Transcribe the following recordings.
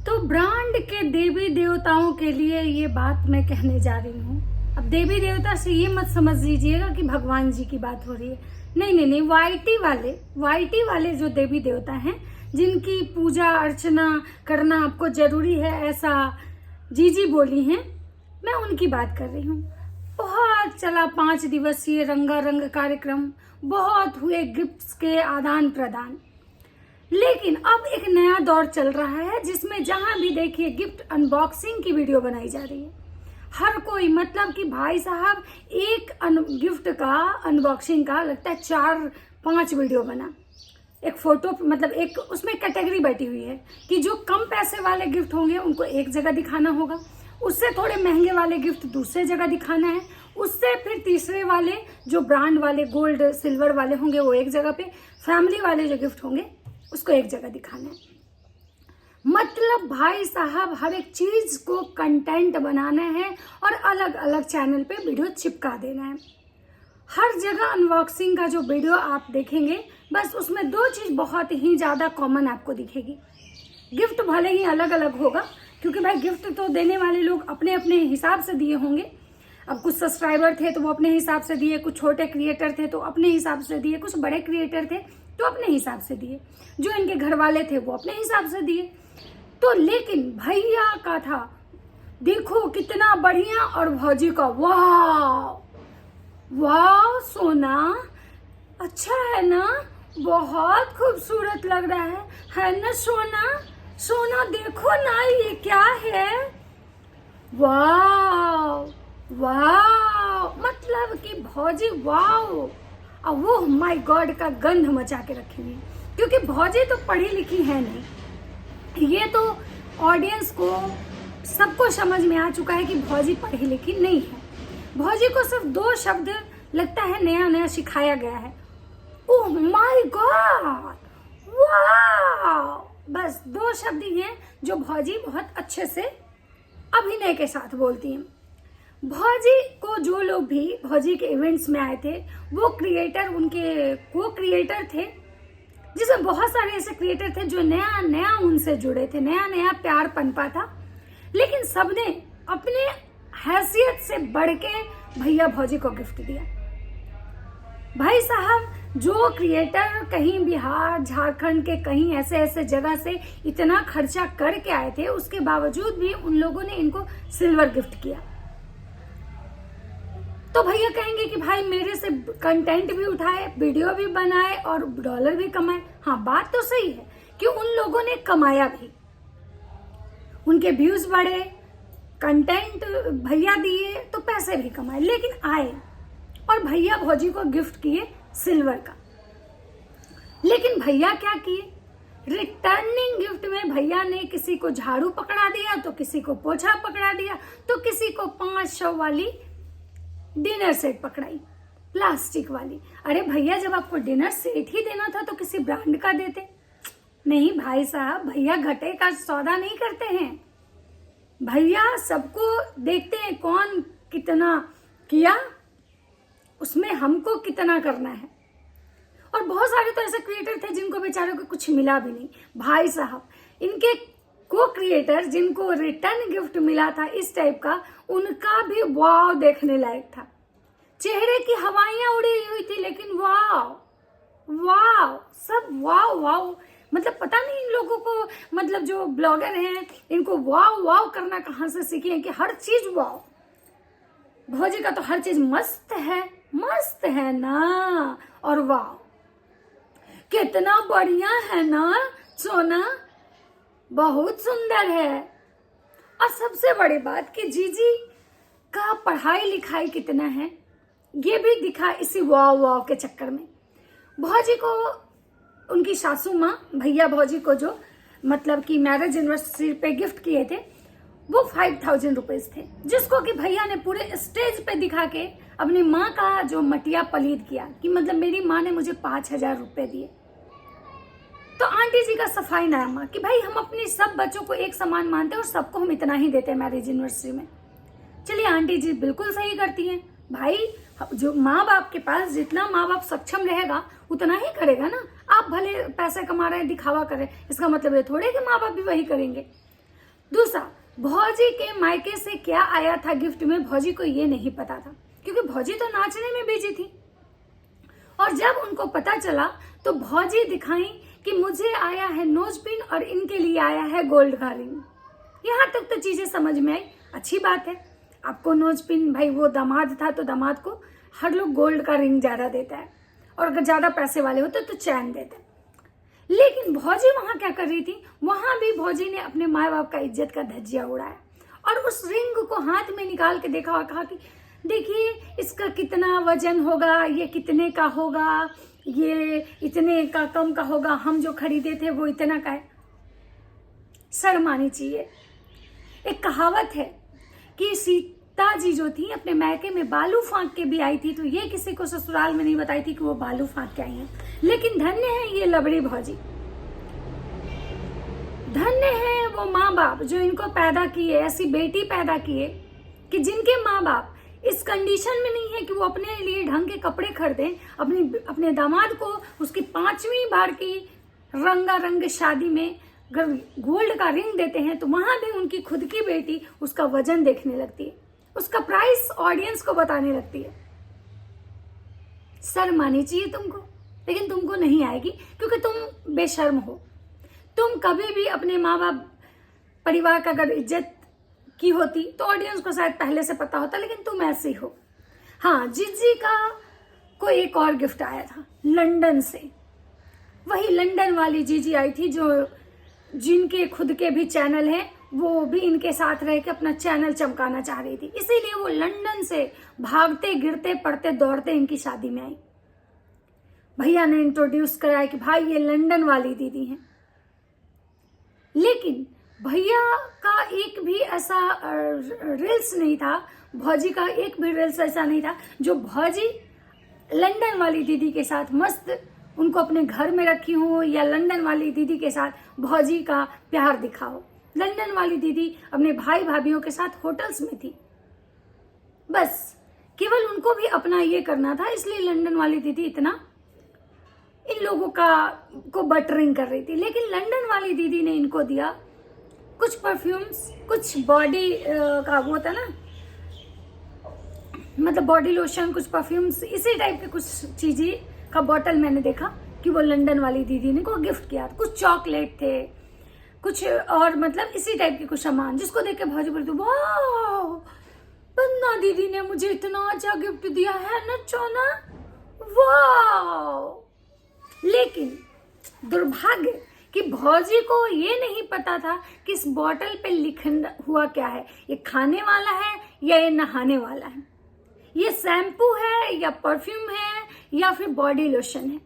तो ब्रांड के देवी देवताओं के लिए ये बात मैं कहने जा रही हूँ। अब देवी देवता से ये मत समझ लीजिएगा कि भगवान जी की बात हो रही है। नहीं, वाईटी वाले जो देवी देवता हैं, जिनकी पूजा अर्चना करना आपको जरूरी है, ऐसा जीजी बोली हैं, मैं उनकी बात कर रही हूँ। बहुत चला 5 दिवसीय रंगारंग कार्यक्रम, बहुत हुए गिफ्ट्स के आदान प्रदान, लेकिन अब एक नया दौर चल रहा है जिसमें जहां भी देखिए गिफ्ट अनबॉक्सिंग की वीडियो बनाई जा रही है। हर कोई, मतलब कि भाई साहब, एक गिफ्ट का अनबॉक्सिंग का लगता है 4-5 वीडियो बना। एक फोटो, मतलब एक उसमें कैटेगरी बैठी हुई है कि जो कम पैसे वाले गिफ्ट होंगे उनको एक जगह दिखाना होगा, उससे थोड़े महंगे वाले गिफ्ट दूसरे जगह दिखाना है, उससे फिर तीसरे वाले जो ब्रांड वाले गोल्ड सिल्वर वाले होंगे वो एक जगह पे, फैमिली वाले जो गिफ्ट होंगे उसको एक जगह दिखाना है। मतलब भाई साहब हर एक चीज को कंटेंट बनाना है और अलग अलग चैनल पे वीडियो चिपका देना है। हर जगह अनबॉक्सिंग का जो वीडियो आप देखेंगे, बस उसमें 2 चीज बहुत ही ज्यादा कॉमन आपको दिखेगी। गिफ्ट भले ही अलग अलग होगा, क्योंकि भाई गिफ्ट तो देने वाले लोग अपने अपने हिसाब से दिए होंगे। अब कुछ सब्सक्राइबर थे तो वो अपने हिसाब से दिए, कुछ छोटे क्रिएटर थे तो अपने हिसाब से दिए, कुछ बड़े क्रिएटर थे तो अपने हिसाब से दिए, जो इनके घर वाले थे वो अपने हिसाब से दिए। तो लेकिन भैया का था, देखो कितना बढ़िया, और भौजी का वाह वाह सोना अच्छा है ना, बहुत खूबसूरत लग रहा है ना सोना, सोना देखो ना ये क्या है, वाह वाह, मतलब कि भौजी वाह, अब वो माय गॉड का गंध मचा के रखी हुई, क्योंकि भौजी तो पढ़ी लिखी है नहीं। ये तो ऑडियंस को सबको समझ में आ चुका है कि भौजी पढ़ी लिखी नहीं है। भौजी को सिर्फ 2 शब्द लगता है नया नया सिखाया गया है, ओह माय गॉड, वाह, बस 2 शब्द ही हैं जो भौजी बहुत अच्छे से अभिनय के साथ बोलती हैं। भौजी को जो लोग भी भौजी के इवेंट्स में आए थे, वो क्रिएटर, उनके को क्रिएटर थे, जिसमें बहुत सारे ऐसे क्रिएटर थे जो नया नया उनसे जुड़े थे, नया नया प्यार पनपा था, लेकिन सबने अपने हैसियत से बढ़ के भैया भौजी को गिफ्ट दिया। भाई साहब, जो क्रिएटर कहीं बिहार झारखंड के कहीं ऐसे ऐसे जगह से इतना खर्चा करके आए थे, उसके बावजूद भी उन लोगों ने इनको सिल्वर गिफ्ट किया। तो भैया कहेंगे कि भाई मेरे से कंटेंट भी उठाए, वीडियो भी बनाए और डॉलर भी कमाए। हाँ, बात तो सही है कि उन लोगों ने कमाया भी, उनके व्यूज बढ़े, कंटेंट भैया दिए तो पैसे भी कमाए, लेकिन आए और भैया भौजी को गिफ्ट किए सिल्वर का। लेकिन भैया क्या किए, रिटर्निंग गिफ्ट में भैया ने किसी को झाड़ू पकड़ा दिया, तो किसी को पोछा पकड़ा दिया, तो किसी को 500 वाली डिनर सेट पकड़ाई, प्लास्टिक वाली। अरे भैया, जब आपको डिनर सेट ही देना था तो किसी ब्रांड का देते। नहीं भाई साहब, भैया घटे का सौदा नहीं करते हैं। भैया सबको देखते हैं, कौन कितना किया, उसमें हमको कितना करना है। और बहुत सारे तो ऐसे क्रिएटर थे जिनको बेचारों को कुछ मिला भी नहीं। भाई साहब, इनके को क्रिएटर जिनको रिटर्न गिफ्ट मिला था इस टाइप का, उनका भी वाव देखने लायक था। चेहरे की हवाइयां उड़ी हुई थी, लेकिन वाव वाव, सब वाव वाव। मतलब पता नहीं इन लोगों को, मतलब जो ब्लॉगर हैं, इनको वाव वाव करना कहाँ से सीखे हैं कि हर चीज वाव। भौजी का तो हर चीज मस्त है ना, और वाव कितना बढ़िया है ना सोना, बहुत सुंदर है। और सबसे बड़ी बात कि जीजी का पढ़ाई लिखाई कितना है, ये भी दिखा इसी वाव वाव के चक्कर में। भौजी को उनकी सासू माँ भैया भौजी को जो मतलब कि मैरिज एनिवर्सरी पे गिफ्ट किए थे, वो 5000 रुपीज थे, जिसको कि भैया ने पूरे स्टेज पे दिखा के अपनी माँ का जो मटिया पलीद किया कि मतलब मेरी माँ ने मुझे 5000 रुपए दिए। तो आंटी जी का सफाई नामा कि भाई हम अपने सब बच्चों को एक समान मानते हैं और सबको हम इतना ही देते हैं मैरिज एनिवर्सरी में। चलिए, आंटी जी बिल्कुल सही करती हैं। भाई, जो माँ बाप के पास जितना माँ बाप सक्षम रहेगा उतना ही करेगा ना। आप भले पैसे कमा रहे हैं, दिखावा करें, इसका मतलब ये थोड़े कि माँ बाप भी वही करेंगे। दूसरा, भौजी के मायके से क्या आया था गिफ्ट में, भौजी को ये नहीं पता था, क्योंकि भौजी तो नाचने में बिजी थी। और जब उनको पता चला तो भौजी दिखाई कि मुझे आया है नोज पिन और इनके लिए आया है गोल्ड का रिंग। यहाँ तक तो चीजें समझ में आई, अच्छी बात है। आपको नोज पिन, भाई वो दामाद था तो दामाद को हर लोग गोल्ड का रिंग ज्यादा देता है, और अगर ज्यादा पैसे वाले होते तो चैन देता है। लेकिन भौजी वहां क्या कर रही थी, वहां भी भौजी ने अपने माँ बाप का इज्जत का धज्जिया उड़ाया और उस रिंग को हाथ में निकाल के देखा और कहा कि देखिए इसका कितना वजन होगा, ये कितने का होगा, ये इतने का कम का होगा, हम जो खरीदे थे वो इतना का है। शर्म आनी चाहिए। एक कहावत है कि सीता जी जो थी अपने मैके में बालू फांक के भी आई थी, तो ये किसी को ससुराल में नहीं बताई थी कि वो बालू फांक के आई हैं। लेकिन धन्य है ये लबड़ी भौजी, धन्य है वो माँ बाप जो इनको पैदा किए, ऐसी बेटी पैदा किए कि जिनके माँ बाप इस कंडीशन में नहीं है कि वो अपने लिए ढंग के कपड़े खरीदें, अपने दामाद को उसकी 5वीं बार की रंगारंग शादी में अगर गोल्ड का रिंग देते हैं तो वहां भी उनकी खुद की बेटी उसका वजन देखने लगती है, उसका प्राइस ऑडियंस को बताने लगती है। शर्म आनी चाहिए तुमको, लेकिन तुमको नहीं आएगी क्योंकि तुम बेशर्म हो। तुम कभी भी अपने माँ बाप परिवार का अगर इज्जत की होती तो ऑडियंस को शायद पहले से पता होता, लेकिन तुम ऐसे ही हो। हाँ, जिज्जी का कोई एक और गिफ्ट आया था लंदन से। वही लंदन वाली जीजी आई थी जो जिनके खुद के भी चैनल हैं, वो भी इनके साथ रह के अपना चैनल चमकाना चाह रही थी, इसीलिए वो लंदन से भागते गिरते पड़ते दौड़ते इनकी शादी में आई। भैया ने इंट्रोड्यूस कराया कि भाई ये लंदन वाली दीदी हैं। लेकिन भैया का एक भी ऐसा रील्स नहीं था, भौजी का एक भी रील्स ऐसा नहीं था जो भौजी लंदन वाली दीदी के साथ मस्त उनको अपने घर में रखी हो या लंदन वाली दीदी के साथ भौजी का प्यार दिखाओ। लंदन वाली दीदी अपने भाई भाभीियों के साथ होटल्स में थी, बस केवल उनको भी अपना ये करना था, इसलिए लंदन वाली दीदी इतना इन लोगों को बटरिंग कर रही थी। लेकिन लंदन वाली दीदी ने इनको दिया कुछ परफ्यूम्स, कुछ बॉडी का वो होता ना, मतलब बॉडी लोशन, कुछ परफ्यूम्स, इसी टाइप के कुछ चीजें का बॉटल मैंने देखा कि वो लंदन वाली दीदी ने को गिफ्ट किया। कुछ चॉकलेट थे, कुछ और मतलब इसी टाइप के कुछ सामान, जिसको देख के भौजी बोलती वाह बन्ना दीदी ने मुझे इतना अच्छा गिफ्ट दिया है ना, चोना वाह। लेकिन दुर्भाग्य कि भौजी को ये नहीं पता था कि इस बॉटल पे लिखा हुआ क्या है, ये खाने वाला है या ये नहाने वाला है, ये शैम्पू है या परफ्यूम है या फिर बॉडी लोशन है।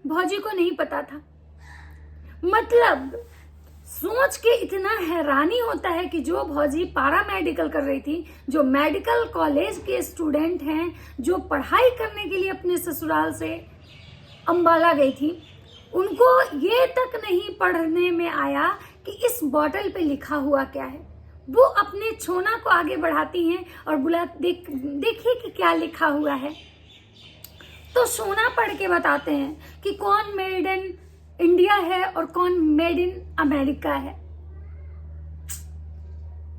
भौजी को नहीं पता था। मतलब सोच के इतना हैरानी होता है कि जो भौजी पारा मेडिकल कर रही थी, जो मेडिकल कॉलेज के स्टूडेंट हैं, जो पढ़ाई करने के लिए अपने ससुराल से अंबाला गई थी, उनको ये तक नहीं पढ़ने में आया कि इस बॉटल पे लिखा हुआ क्या है। वो अपने छोना को आगे बढ़ाती हैं और देखिए कि क्या लिखा हुआ है। तो सोना पढ़ के बताते हैं कि कौन मेड इन इंडिया है और कौन मेड इन अमेरिका है,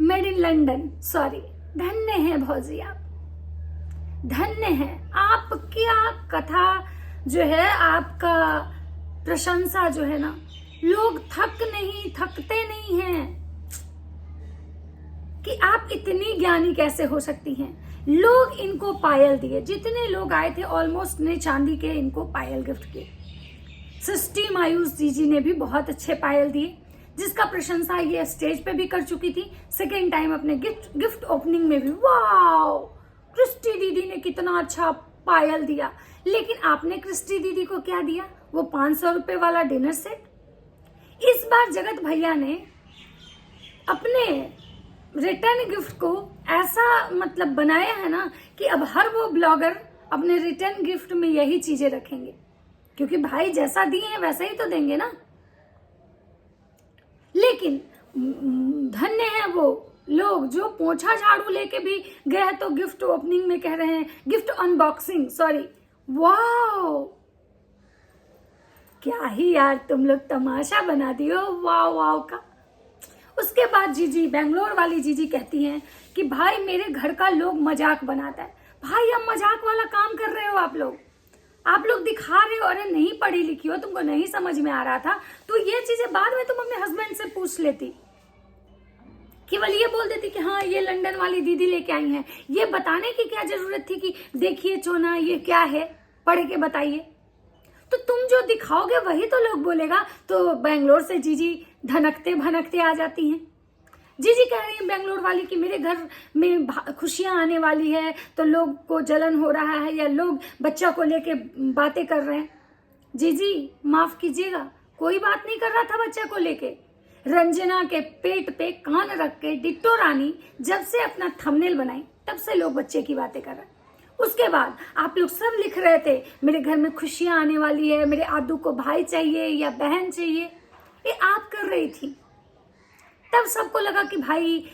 मेड इन लंदन, सॉरी। धन्य है भौजी, आप धन्य है। आपकी कथा जो है, आपका प्रशंसा जो है ना, लोग थकते नहीं हैं कि आप इतनी ज्ञानी कैसे हो सकती हैं। लोग इनको पायल दिए, जितने लोग आए थे ऑलमोस्ट ने चांदी के इनको पायल गिफ्ट किए। सृष्टि मायूस जीजी ने भी बहुत अच्छे पायल दिए, जिसका प्रशंसा ये स्टेज पे भी कर चुकी थी। सेकेंड टाइम अपने गिफ्ट ओपनिंग में भी वाओ क्रिस्टी दीदी ने कितना अच्छा पायल दिया। लेकिन आपने क्रिस्टी दीदी को क्या दिया, वो 500 रुपए वाला डिनर सेट। इस बार जगत भैया ने अपने रिटर्न गिफ्ट को ऐसा मतलब बनाया है ना कि अब हर वो ब्लॉगर अपने रिटर्न गिफ्ट में यही चीजें रखेंगे, क्योंकि भाई जैसा दिए हैं वैसा ही तो देंगे ना। लेकिन धन्य है वो लोग जो पोछा झाड़ू लेके भी गए तो गिफ्ट ओपनिंग में कह रहे हैं, गिफ्ट अनबॉक्सिंग, सॉरी, वाओ क्या ही यार तुम लोग तमाशा बना दियो वाव वाव का। उस उसके बाद जीजी, बेंगलोर वाली जीजी कहती हैं कि भाई मेरे घर का लोग मजाक बनाता है। भाई अब मजाक वाला काम कर रहे हो आप लोग दिखा रहे हो, अरे नहीं पढ़ी लिखी हो, तुमको नहीं समझ में आ रहा था तो ये चीजें बाद में तुम अपने हस्बैंड से पूछ लेती। केवल ये बोल देती कि हाँ ये लंदन वाली दीदी लेके आई हैं। ये बताने की क्या जरूरत थी कि देखिए चोना ये क्या है, पढ़ के बताइए। तो तुम जो दिखाओगे वही तो लोग बोलेगा। तो बेंगलोर से जीजी धनकते भनकते आ जाती हैं। जीजी कह रही है बेंगलोर वाली कि मेरे घर में खुशियां आने वाली है तो लोग को जलन हो रहा है या लोग बच्चा को लेके बातें कर रहे हैं। जीजी माफ कीजिएगा, कोई बात नहीं कर रहा था बच्चा को लेके। रंजना के पेट पे कान रख के डिट्टो रानी जब से अपना थंबनेल बनाई तब से लोग बच्चे की बातें कर रहे हैं। उसके बाद आप लोग सब लिख रहे थे मेरे घर में खुशियां आने वाली है, मेरे आदू को भाई चाहिए या बहन चाहिए, ये आप कर रही थी। तब सबको लगा कि भाई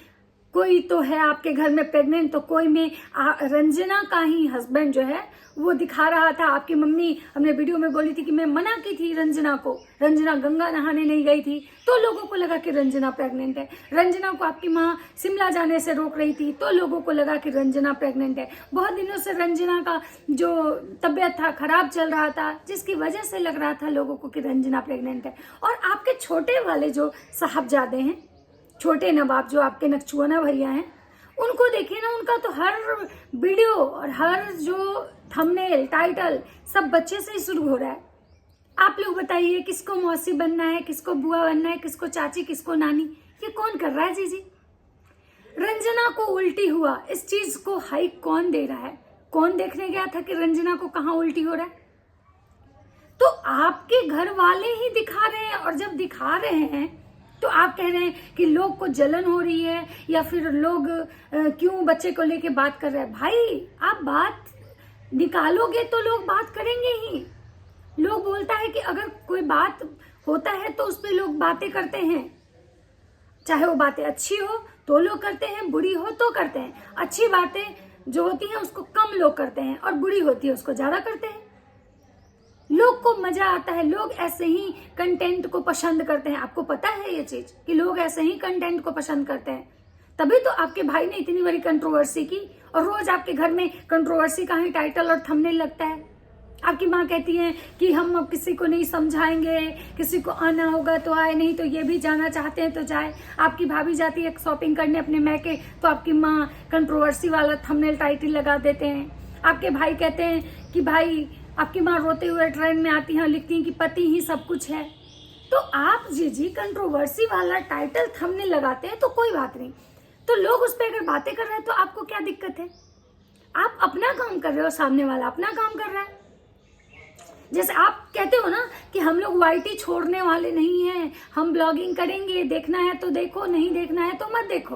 कोई तो है आपके घर में प्रेग्नेंट, तो कोई में रंजना का ही हस्बैंड जो है वो दिखा रहा था। आपकी मम्मी हमने वीडियो में बोली थी कि मैं मना की थी रंजना को, रंजना गंगा नहाने नहीं गई थी, तो लोगों को लगा कि रंजना प्रेग्नेंट है। रंजना को आपकी माँ शिमला जाने से रोक रही थी तो लोगों को लगा कि रंजना प्रेग्नेंट है। बहुत दिनों से रंजना का जो तबीयत था खराब चल रहा था, जिसकी वजह से लग रहा था लोगों को कि रंजना प्रेग्नेंट है। और आपके छोटे वाले जो साहबजादे हैं, छोटे नवाब जो आपके नकचुआना भैया हैं, उनको देखिए ना, उनका तो हर वीडियो और हर जो थंबनेल टाइटल सब बच्चे से ही शुरू हो रहा है। आप लोग बताइए किसको मौसी बनना है, किसको बुआ बनना है, किसको चाची, किसको नानी, ये कौन कर रहा है जीजी? रंजना को उल्टी हुआ, इस चीज को हाइक कौन दे रहा है? कौन देखने गया था कि रंजना को कहाँ उल्टी हो रहा है? तो आपके घर वाले ही दिखा रहे हैं, और जब दिखा रहे हैं तो आप कह रहे हैं कि लोग को जलन हो रही है या फिर लोग क्यों बच्चे को लेके बात कर रहे हैं। भाई आप बात निकालोगे तो लोग बात करेंगे ही। लोग बोलता है कि अगर कोई बात होता है तो उस पर लोग बातें करते हैं, चाहे वो बातें अच्छी हो तो लोग करते हैं, बुरी हो तो करते हैं। अच्छी बातें जो होती हैं उसको कम लोग करते हैं और बुरी होती है उसको ज्यादा करते हैं। लोग को मजा आता है, लोग ऐसे ही कंटेंट को पसंद करते हैं। आपको पता है ये चीज कि लोग ऐसे ही कंटेंट को पसंद करते हैं। तभी तो आपके भाई ने इतनी बड़ी कंट्रोवर्सी की, और रोज आपके घर में कंट्रोवर्सी का ही टाइटल और थंबनेल लगता है। आपकी माँ कहती है कि हम अब किसी को नहीं समझाएंगे, किसी को आना होगा तो आए, नहीं तो ये भी जाना चाहते हैं तो जाए। आपकी भाभी जाती है शॉपिंग करने अपने मैके तो आपकी माँ कंट्रोवर्सी वाला थंबनेल टाइटल लगा देते हैं। आपके भाई कहते हैं कि भाई, आपकी माँ रोते हुए ट्रेन में आती हैं, लिखती हैं कि पति ही सब कुछ है। तो आप जीजी कंट्रोवर्सी वाला टाइटल थंबनेल लगाते हैं तो कोई बात नहीं, तो लोग उस पर अगर बातें कर रहे हैं तो आपको क्या दिक्कत है? आप अपना काम कर रहे हो, सामने वाला अपना काम कर रहा है। जैसे आप कहते हो ना कि हम लोग वाईटी छोड़ने वाले नहीं हैं, हम ब्लॉगिंग करेंगे, देखना है तो देखो, नहीं देखना है तो मत देखो।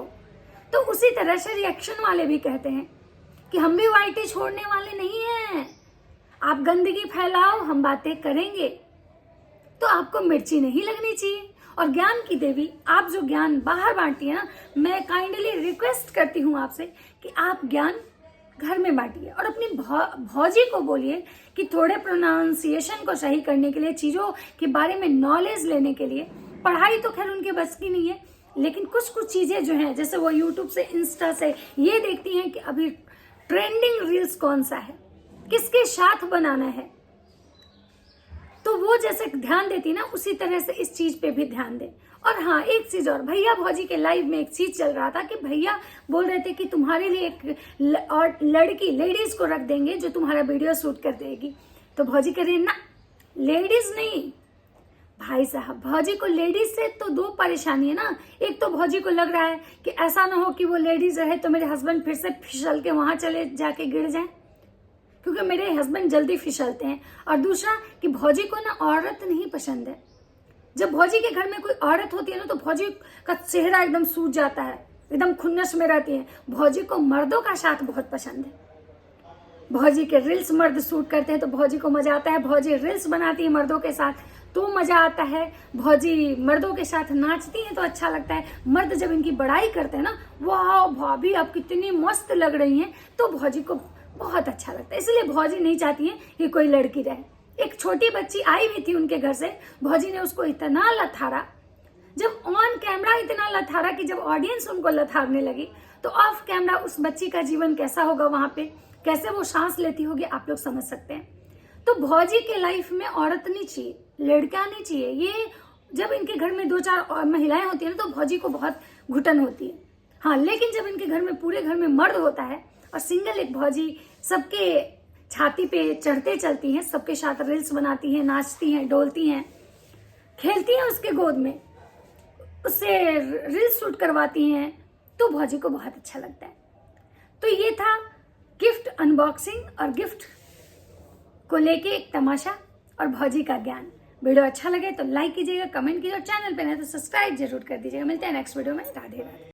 तो उसी तरह से रिएक्शन वाले भी कहते हैं कि हम भी वाईटी छोड़ने वाले नहीं हैं, आप गंदगी फैलाओ, हम बातें करेंगे। तो आपको मिर्ची नहीं लगनी चाहिए। और ज्ञान की देवी, आप जो ज्ञान बाहर बांटती है ना, मैं काइंडली रिक्वेस्ट करती हूँ आपसे कि आप ज्ञान घर में बांटिए और अपनी भौजी को बोलिए कि थोड़े प्रोनाउंसिएशन को सही करने के लिए, चीजों के बारे में नॉलेज लेने के लिए, पढ़ाई तो खैर उनके बस की नहीं है, लेकिन कुछ कुछ चीजें जो हैं, जैसे वो यूट्यूब से, इंस्टा से ये देखती हैं कि अभी ट्रेंडिंग रील्स कौन सा है, किसके साथ बनाना है, तो वो जैसे ध्यान देती ना, उसी तरह से इस चीज पे भी ध्यान दे। और हाँ, एक चीज और, भैया भौजी के लाइव में एक चीज चल रहा था कि भैया बोल रहे थे कि तुम्हारे लिए एक और लड़की, लेडीज को रख देंगे जो तुम्हारा वीडियो शूट कर देगी। तो भौजी कह रही ना, लेडीज नहीं भाई साहब, भौजी को लेडीज से तो दो परेशानी है ना। एक तो भौजी को लग रहा है कि ऐसा ना हो कि वो लेडीज रहे तो मेरे हस्बैंड फिर से फिसल के वहां चले जाके गिर जाए, क्योंकि मेरे हस्बैंड जल्दी फिसलते हैं। और दूसरा कि भौजी को ना औरत नहीं पसंद है। जब भौजी के घर में कोई औरत होती है ना तो भौजी का चेहरा एकदम सूज जाता है, एकदम खुन्नस में रहती है। भौजी को मर्दों का साथ बहुत पसंद है। भौजी के रील्स मर्द शूट करते हैं तो भौजी को मजा आता है। भौजी रील्स बनाती है मर्दों के साथ तो मजा आता है। भौजी मर्दों के साथ नाचती है तो अच्छा लगता है। मर्द जब इनकी बड़ाई करते हैं ना, वाह भाभी आप कितनी मस्त लग रही हैं, तो भौजी को बहुत अच्छा लगता है। इसलिए भौजी नहीं चाहती है कि कोई लड़की रहे। एक छोटी बच्ची आई हुई थी उनके घर से, भौजी ने उसको इतना लथारा, जब ऑन कैमरा इतना लथारा कि जब ऑडियंस उनको लथारने लगी, तो ऑफ कैमरा उस बच्ची का जीवन कैसा होगा वहां पे, कैसे वो सांस लेती होगी, आप लोग समझ सकते हैं। तो भौजी के लाइफ में औरत नहीं चाहिए, लड़का नहीं चाहिए। ये जब इनके घर में 2-4 महिलाएं होती है ना, तो भौजी को बहुत घुटन होती है। हाँ, लेकिन जब इनके घर में, पूरे घर में मर्द होता है और सिंगल एक भौजी सबके छाती पे चढ़ते चलती हैं, सबके साथ रील्स बनाती हैं, नाचती हैं, डोलती हैं, खेलती हैं उसके गोद में, उससे रील्स शूट करवाती हैं, तो भौजी को बहुत अच्छा लगता है। तो ये था गिफ्ट अनबॉक्सिंग और गिफ्ट को लेके एक तमाशा और भौजी का ज्ञान। वीडियो अच्छा लगे तो लाइक कीजिएगा, कमेंट कीजिएगा, और चैनल पे नहीं तो सब्सक्राइब जरूर कर दीजिएगा। मिलते हैं नेक्स्ट वीडियो में। राधे राधे।